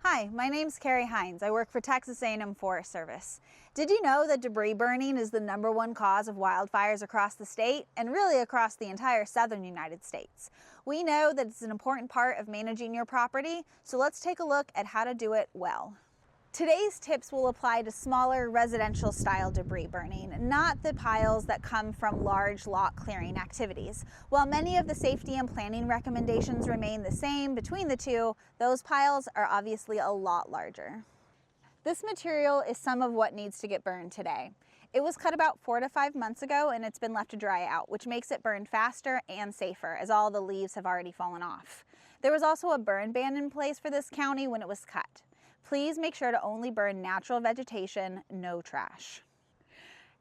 Hi, my name's Carrie Hines. I work for Texas A&M Forest Service. Did you know that debris burning is the #1 cause of wildfires across the state and really across the entire southern United States? We know that it's an important part of managing your property, so let's take a look at how to do it well. Today's tips will apply to smaller residential style debris burning, not the piles that come from large lot clearing activities. While many of the safety and planning recommendations remain the same between the two, those piles are obviously a lot larger. This material is some of what needs to get burned today. It was cut about 4 to 5 months ago and it's been left to dry out, which makes it burn faster and safer as all the leaves have already fallen off. There was also a burn ban in place for this county when it was cut. Please make sure to only burn natural vegetation, no trash.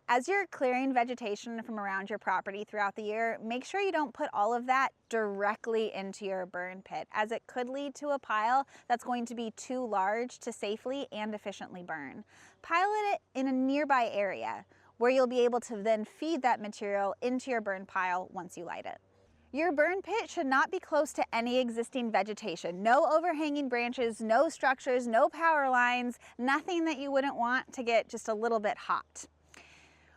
As you're clearing vegetation from around your property throughout the year, make sure you don't put all of that directly into your burn pit, as it could lead to a pile that's going to be too large to safely and efficiently burn. Pile it in a nearby area where you'll be able to then feed that material into your burn pile once you light it. Your burn pit should not be close to any existing vegetation. No overhanging branches, no structures, no power lines, nothing that you wouldn't want to get just a little bit hot.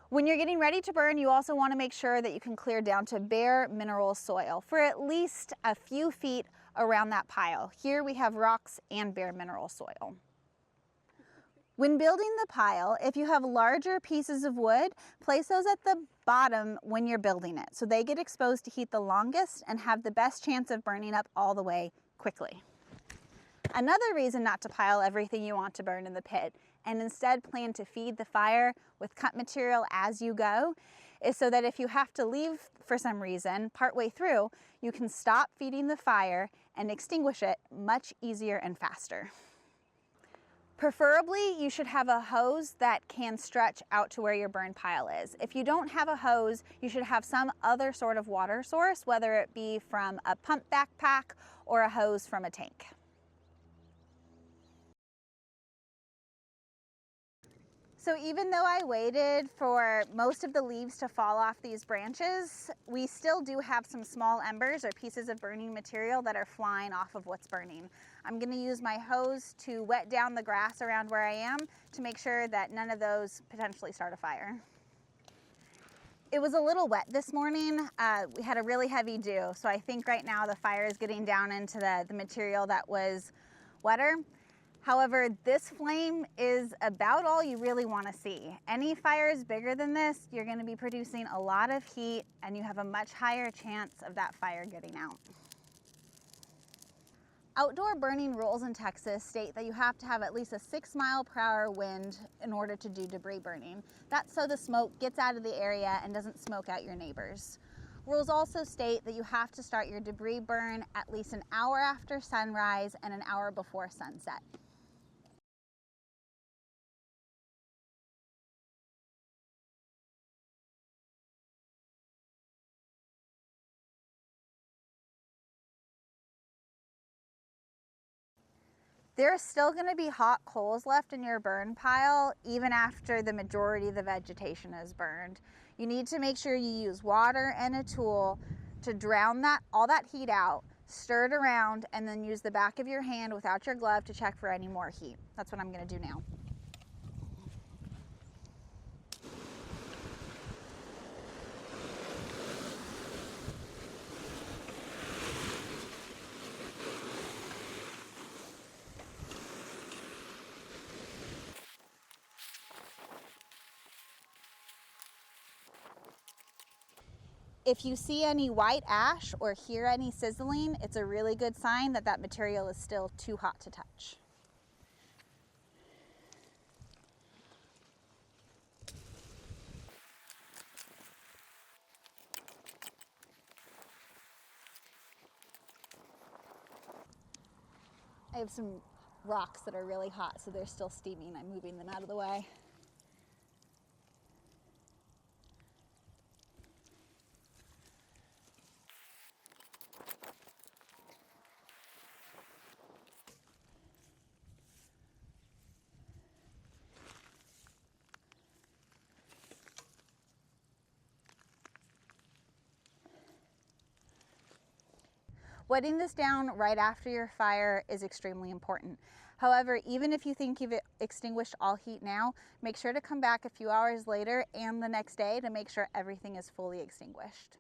When you're getting ready to burn, you also want to make sure that you can clear down to bare mineral soil for at least a few feet around that pile. Here we have rocks and bare mineral soil. When building the pile, if you have larger pieces of wood, place those at the bottom when you're building it, so they get exposed to heat the longest and have the best chance of burning up all the way quickly. Another reason not to pile everything you want to burn in the pit and instead plan to feed the fire with cut material as you go is so that if you have to leave for some reason partway through, you can stop feeding the fire and extinguish it much easier and faster. Preferably, you should have a hose that can stretch out to where your burn pile is. If you don't have a hose, you should have some other sort of water source, whether it be from a pump backpack or a hose from a tank. So even though I waited for most of the leaves to fall off these branches, we still do have some small embers or pieces of burning material that are flying off of what's burning. I'm going to use my hose to wet down the grass around where I am to make sure that none of those potentially start a fire. It was a little wet this morning. We had a really heavy dew, so I think right now the fire is getting down into the material that was wetter. However, this flame is about all you really want to see. Any fires bigger than this, you're going to be producing a lot of heat and you have a much higher chance of that fire getting out. Outdoor burning rules in Texas state that you have to have at least a 6-mile-per-hour wind in order to do debris burning. That's so the smoke gets out of the area and doesn't smoke out your neighbors. Rules also state that you have to start your debris burn at least an hour after sunrise and an hour before sunset. There's still going to be hot coals left in your burn pile even after the majority of the vegetation is burned. You need to make sure you use water and a tool to drown all that heat out, stir it around, and then use the back of your hand without your glove to check for any more heat. That's what I'm going to do now. If you see any white ash or hear any sizzling, it's a really good sign that that material is still too hot to touch. I have some rocks that are really hot, so they're still steaming. I'm moving them out of the way. Wetting this down right after your fire is extremely important. However, even if you think you've extinguished all heat now, make sure to come back a few hours later and the next day to make sure everything is fully extinguished.